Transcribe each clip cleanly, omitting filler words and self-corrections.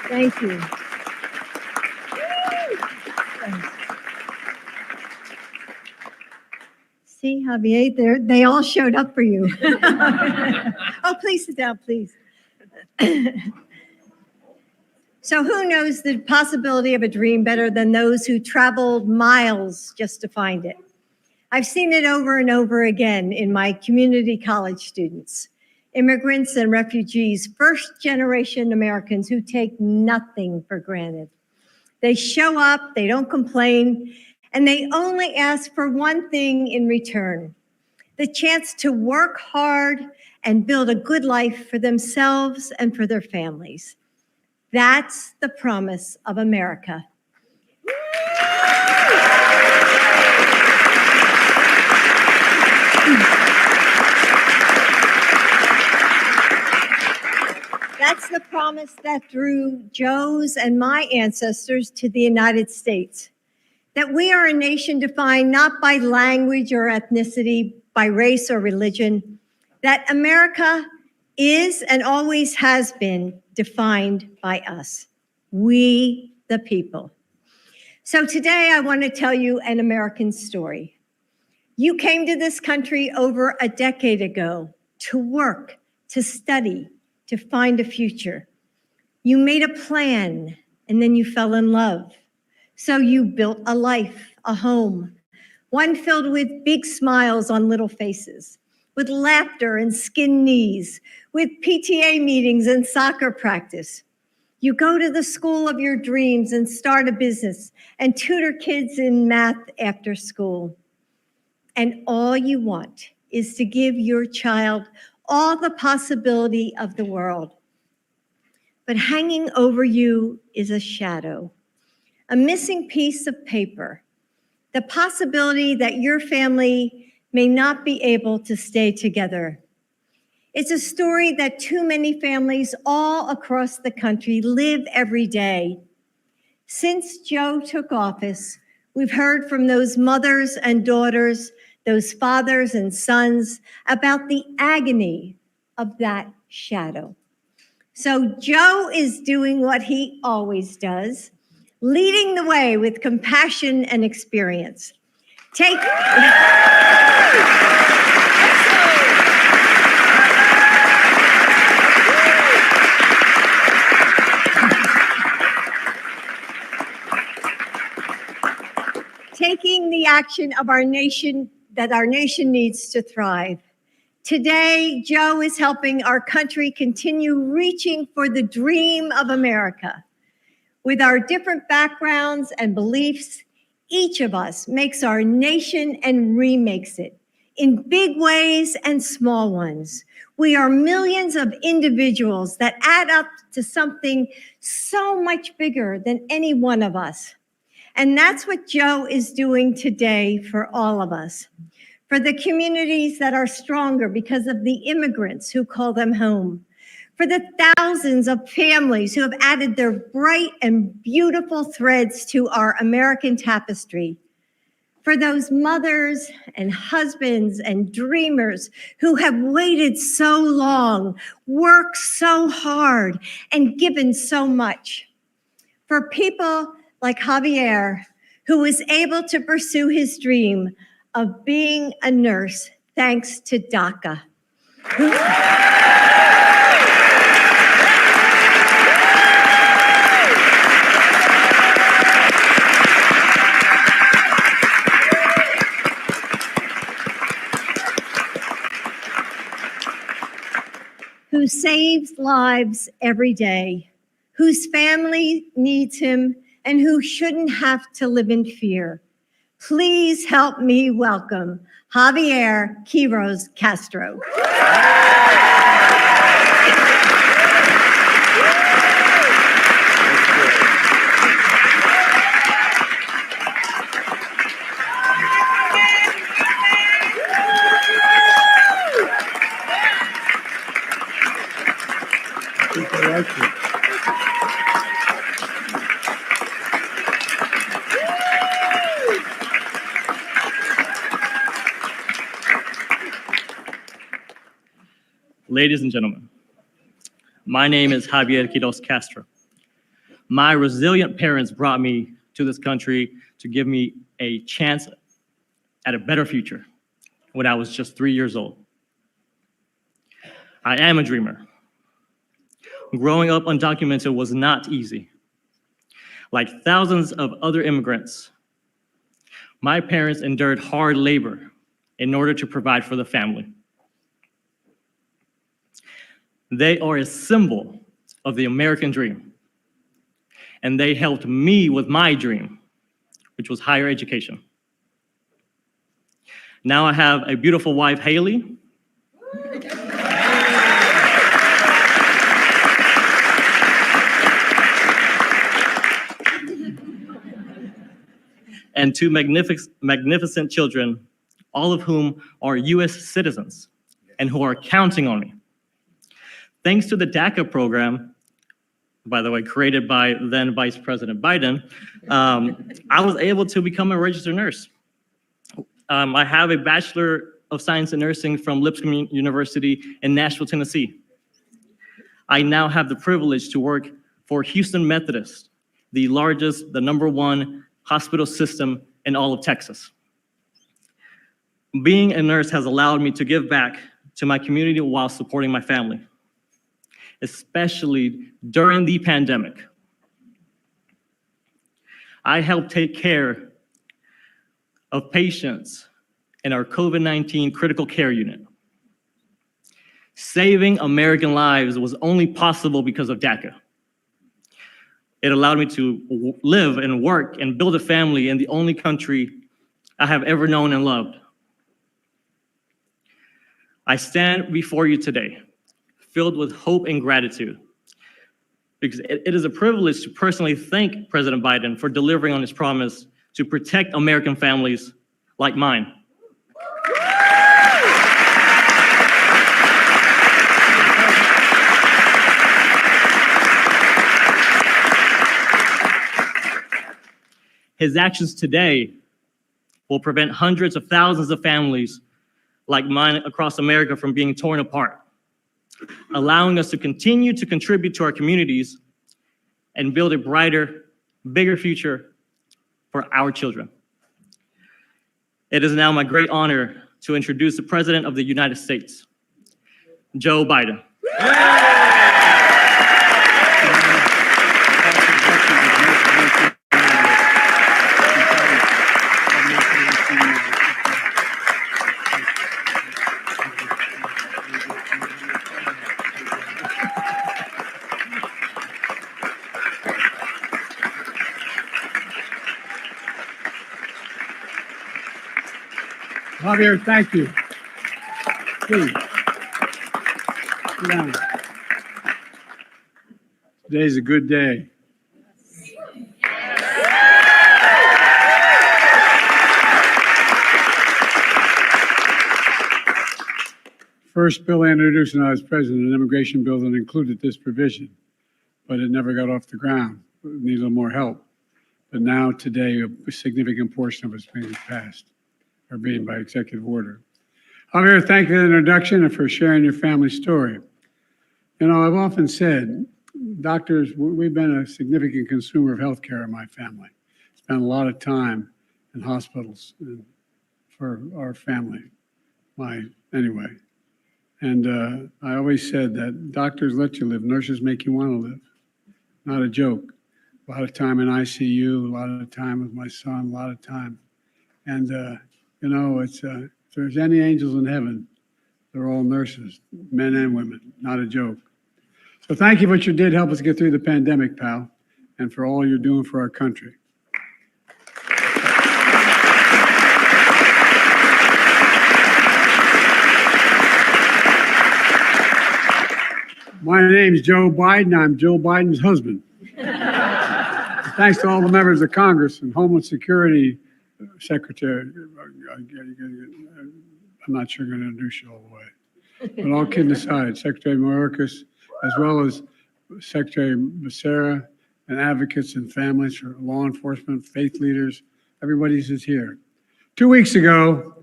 Thank you. See, Javier, they all showed up for you. Oh, please sit down, please. So who knows the possibility of a dream better than those who traveled miles just to find it? I've seen it over and over again in my community college students, immigrants and refugees, first-generation Americans who take nothing for granted. They show up, they don't complain, and they only ask for one thing in return: the chance to work hard and build a good life for themselves and for their families. That's the promise of America. That's the promise that drew Joe's and my ancestors to the United States. That we are a nation defined not by language or ethnicity, by race or religion. That America is and always has been defined by us, we the people. So today I want to tell you an American story. You came to this country over a decade ago to work, to study, to find a future. You made a plan and then you fell in love. So you built a life, a home, one filled with big smiles on little faces, with laughter and skinned knees, with PTA meetings and soccer practice. You go to the school of your dreams and start a business and tutor kids in math after school. And all you want is to give your child all the possibility of the world. But hanging over you is a shadow, a missing piece of paper, the possibility that your family may not be able to stay together. It's a story that too many families all across the country live every day. Since Joe took office, we've heard from those mothers and daughters, those fathers and sons, about the agony of that shadow. So Joe is doing what he always does, leading the way with compassion and experience. Taking the action of our nation that our nation needs to thrive. Today, Joe is helping our country continue reaching for the dream of America. With our different backgrounds and beliefs, each of us makes our nation and remakes it in big ways and small ones. We are millions of individuals that add up to something so much bigger than any one of us. And that's what Joe is doing today for all of us. For the communities that are stronger because of the immigrants who call them home. For the thousands of families who have added their bright and beautiful threads to our American tapestry. For those mothers and husbands and dreamers who have waited so long, worked so hard, and given so much. For people like Javier, who was able to pursue his dream of being a nurse thanks to DACA. Who saves lives every day, whose family needs him, and who shouldn't have to live in fear. Please help me welcome Javier Quiroz Castro. Ladies and gentlemen, my name is Javier Quiroz Castro. My resilient parents brought me to this country to give me a chance at a better future when I was just 3 years old. I am a dreamer. Growing up undocumented was not easy. Like thousands of other immigrants, my parents endured hard labor in order to provide for the family. They are a symbol of the American dream, and they helped me with my dream, which was higher education. Now I have a beautiful wife, Haley, and two magnificent children, all of whom are US citizens and who are counting on me. Thanks to the DACA program, by the way, created by then Vice President Biden, I was able to become a registered nurse. I have a Bachelor of Science in Nursing from Lipscomb University in Nashville, Tennessee. I now have the privilege to work for Houston Methodist, the #1 hospital system in all of Texas. Being a nurse has allowed me to give back to my community while supporting my family, especially during the pandemic. I helped take care of patients in our COVID-19 critical care unit. Saving American lives was only possible because of DACA. It allowed me to live and work and build a family in the only country I have ever known and loved. I stand before you today, filled with hope and gratitude, because it is a privilege to personally thank President Biden for delivering on his promise to protect American families like mine. His actions today will prevent hundreds of thousands of families like mine across America from being torn apart, allowing us to continue to contribute to our communities and build a brighter, bigger future for our children. It is now my great honor to introduce the President of the United States, Joe Biden. Javier, thank you. Please. Sit down. Today's a good day. First bill I introduced when I was president, an immigration bill that included this provision, but it never got off the ground. It needed a little more help. But now today, a significant portion of it's being passed, or being by executive order. Javier, thank you for the introduction and for sharing your family story. You know, I've often said, doctors, we've been a significant consumer of healthcare in my family. Spent a lot of time in hospitals for our family, anyway. And I always said that doctors let you live, nurses make you want to live. Not a joke. A lot of time in ICU, a lot of time with my son, a lot of time. And you know, if there's any angels in heaven, they're all nurses, men and women, not a joke. So thank you for what you did, help us get through the pandemic, pal, and for all you're doing for our country. My name's Joe Biden. I'm Joe Biden's husband. Thanks to all the members of Congress and Homeland Security Secretary. I'm not sure I'm going to introduce you all the way. But all kidding aside, Secretary Mayorkas, as well as Secretary Becerra, and advocates and families for law enforcement, faith leaders, everybody's is here. 2 weeks ago,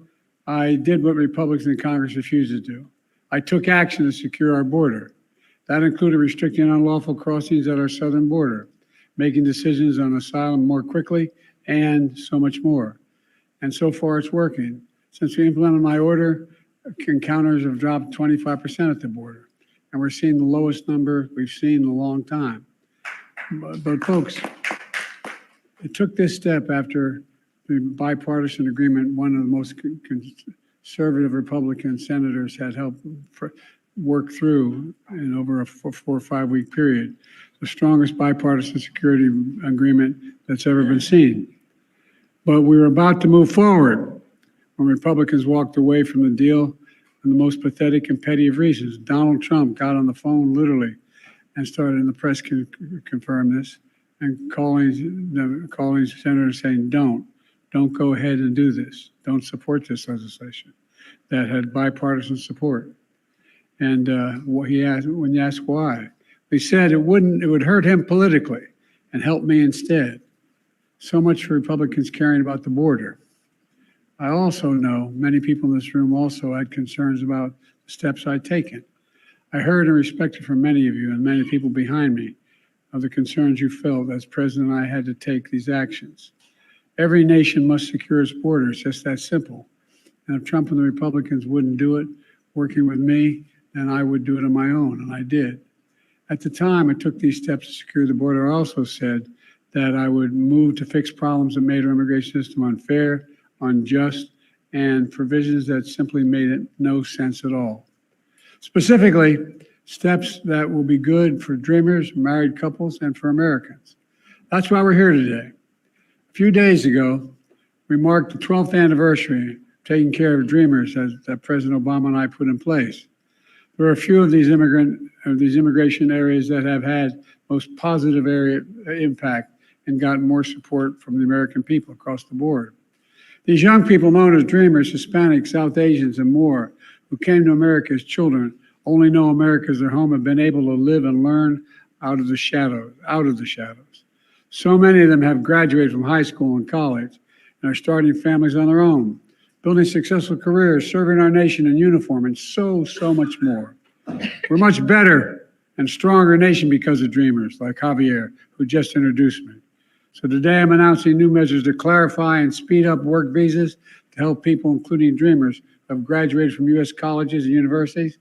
I did what Republicans in Congress refused to do. I took action to secure our border. That included restricting unlawful crossings at our southern border. making decisions on asylum more quickly, and so much more. And so far, it's working. Since we implemented my order, encounters have dropped 25% at the border, and we're seeing the lowest number we've seen in a long time. But folks, it took this step after the bipartisan agreement one of the most conservative Republican senators had helped work through in over a 4 or 5 week period, the strongest bipartisan security agreement that's ever been seen. But we were about to move forward when Republicans walked away from the deal for the most pathetic and petty of reasons. Donald Trump got on the phone literally and started, and the press can confirm this, and calling senators saying, don't go ahead and do this. Don't support this legislation that had bipartisan support. And when you ask why, he said it would hurt him politically and help me instead. So much for Republicans caring about the border. I also know many people in this room also had concerns about the steps I'd taken. I heard and respected from many of you and many people behind me of the concerns you felt as president I had to take these actions. Every nation must secure its borders, just that simple. And if Trump and the Republicans wouldn't do it, working with me, then I would do it on my own, and I did. At the time I took these steps to secure the border, I also said that I would move to fix problems that made our immigration system unfair, unjust, and provisions that simply made it no sense at all. Specifically, steps that will be good for dreamers, married couples, and for Americans. That's why we're here today. A few days ago, we marked the 12th anniversary of taking care of dreamers that President Obama and I put in place. There are a few of these immigration areas that have had most positive impact and gotten more support from the American people across the board. These young people known as dreamers, Hispanics, South Asians, and more, who came to America as children, only know America as their home, have been able to live and learn out of the shadows. So many of them have graduated from high school and college and are starting families on their own, building successful careers, serving our nation in uniform, and so much more. We're much better and stronger nation because of dreamers like Javier, who just introduced me. So today I'm announcing new measures to clarify and speed up work visas to help people, including dreamers, who have graduated from U.S. colleges and universities,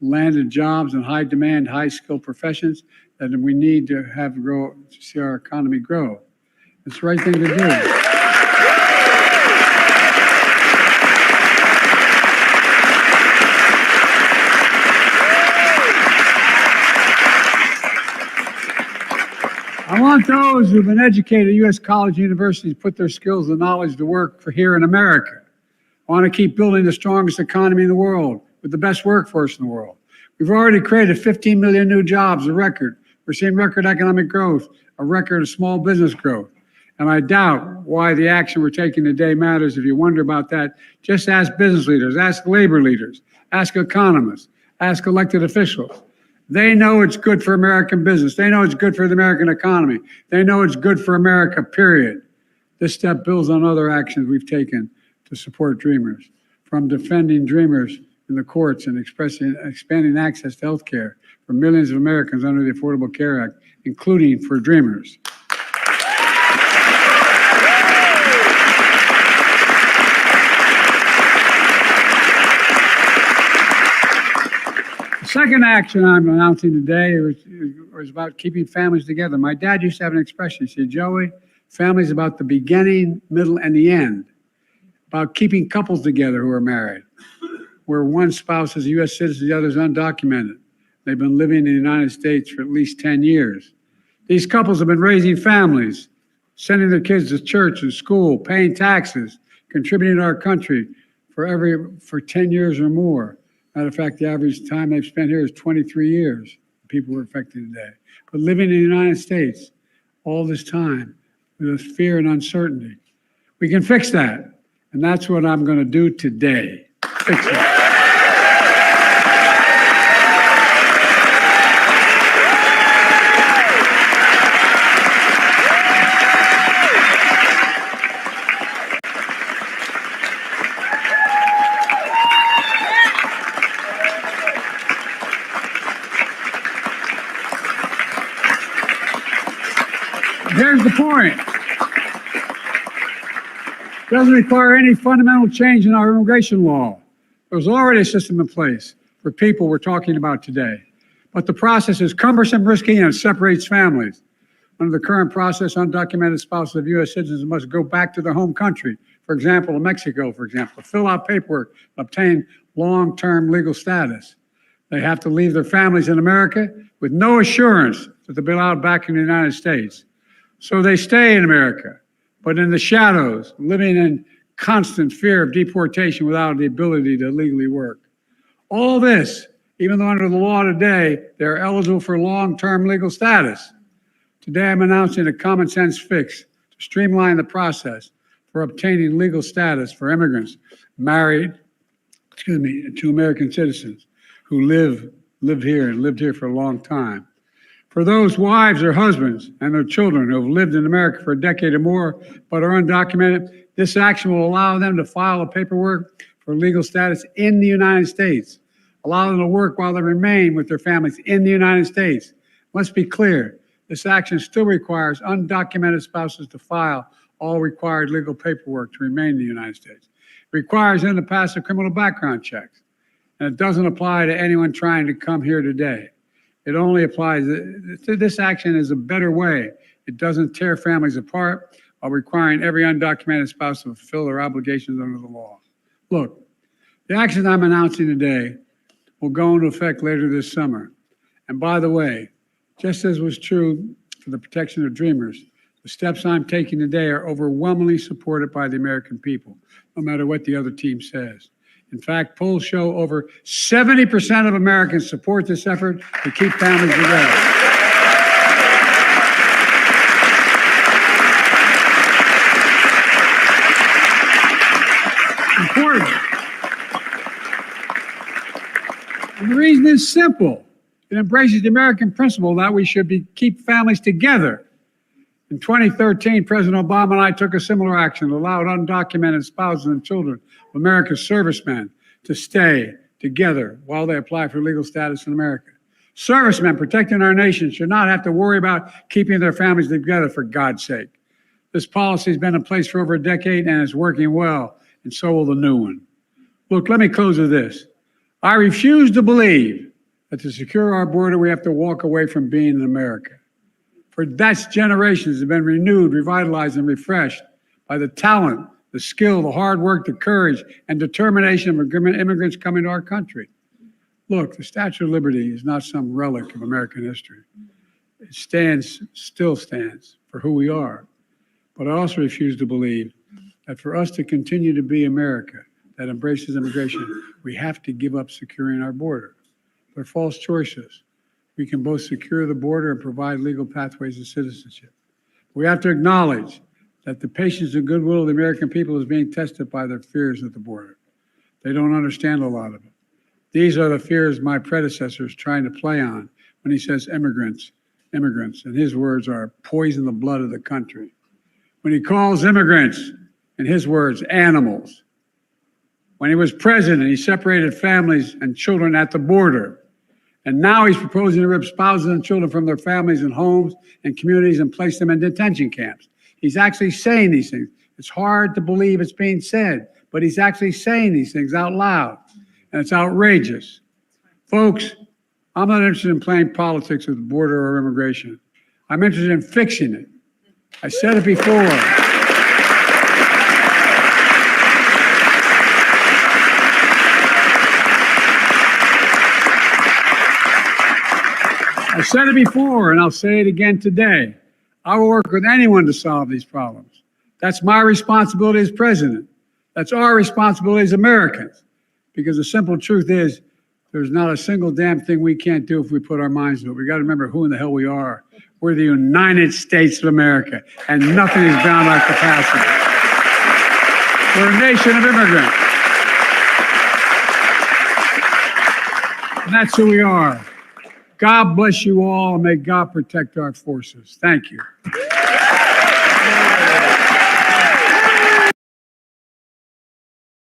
landed jobs in high demand, high skilled professions that we need to have grow to see our economy grow. It's the right thing to do. I want those who've been educated at U.S. college and universities to put their skills and knowledge to work for here in America. I want to keep building the strongest economy in the world with the best workforce in the world. We've already created 15 million new jobs, a record. We're seeing record economic growth, a record of small business growth. And I doubt why the action we're taking today matters. If you wonder about that, just ask business leaders, ask labor leaders, ask economists, ask elected officials. They know it's good for American business. They know it's good for the American economy. They know it's good for America, period. This step builds on other actions we've taken to support dreamers, from defending dreamers in the courts and expanding access to health care for millions of Americans under the Affordable Care Act, including for dreamers. The second action I'm announcing today was about keeping families together. My dad used to have an expression. He said, Joey, family's about the beginning, middle, and the end. About keeping couples together who are married, where one spouse is a U.S. citizen, the other is undocumented. They've been living in the United States for at least 10 years. These couples have been raising families, sending their kids to church and school, paying taxes, contributing to our country for 10 years or more. Matter of fact, the average time they've spent here is 23 years, people who are affected today. But living in the United States all this time with fear and uncertainty. We can fix that. And that's what I'm going to do today. Fix it. Here's the point. It doesn't require any fundamental change in our immigration law. There's already a system in place for people we're talking about today. But the process is cumbersome, risky, and it separates families. Under the current process, undocumented spouses of U.S. citizens must go back to their home country, for example, to Mexico, for example, to fill out paperwork, obtain long-term legal status. They have to leave their families in America with no assurance that they'll be allowed back in the United States. So they stay in America, but in the shadows, living in constant fear of deportation without the ability to legally work. All this, even though under the law today, they're eligible for long-term legal status. Today, I'm announcing a common sense fix to streamline the process for obtaining legal status for immigrants married, to American citizens who live here and lived here for a long time. For those wives or husbands and their children who have lived in America for a decade or more but are undocumented, this action will allow them to file a paperwork for legal status in the United States, allow them to work while they remain with their families in the United States. Let's be clear, this action still requires undocumented spouses to file all required legal paperwork to remain in the United States. It requires them to pass a criminal background checks, and it doesn't apply to anyone trying to come here today. It only applies, this action is a better way. It doesn't tear families apart while requiring every undocumented spouse to fulfill their obligations under the law. Look, the action I'm announcing today will go into effect later this summer. And by the way, just as was true for the protection of dreamers, the steps I'm taking today are overwhelmingly supported by the American people, no matter what the other team says. In fact, polls show over 70% of Americans support this effort to keep families together. Important. And the reason is simple. It embraces the American principle that we should keep families together. In 2013, President Obama and I took a similar action that allowed undocumented spouses and children of America's servicemen to stay together while they apply for legal status in America. Servicemen protecting our nation should not have to worry about keeping their families together, for God's sake. This policy has been in place for over a decade and is working well, and so will the new one. Look, let me close with this. I refuse to believe that to secure our border, we have to walk away from being in America. For that's generations have been renewed, revitalized, and refreshed by the talent, the skill, the hard work, the courage, and determination of immigrants coming to our country. Look, the Statue of Liberty is not some relic of American history. It still stands for who we are. But I also refuse to believe that for us to continue to be America that embraces immigration, we have to give up securing our border. They're false choices. We can both secure the border and provide legal pathways to citizenship. We have to acknowledge that the patience and goodwill of the American people is being tested by their fears at the border. They don't understand a lot of it. These are the fears my predecessor is trying to play on when he says immigrants, and his words are poison the blood of the country. When he calls immigrants, in his words, animals. When he was president, he separated families and children at the border. And now he's proposing to rip spouses and children from their families and homes and communities and place them in detention camps. He's actually saying these things. It's hard to believe it's being said, but he's actually saying these things out loud. And it's outrageous. Folks, I'm not interested in playing politics with the border or immigration. I'm interested in fixing it. I said it before. I said it before, and I'll say it again today. I will work with anyone to solve these problems. That's my responsibility as president. That's our responsibility as Americans. Because the simple truth is, there's not a single damn thing we can't do if we put our minds to it. We got to remember who in the hell we are. We're the United States of America, and nothing is beyond our capacity. We're a nation of immigrants. And that's who we are. God bless you all, and may God protect our forces. Thank you.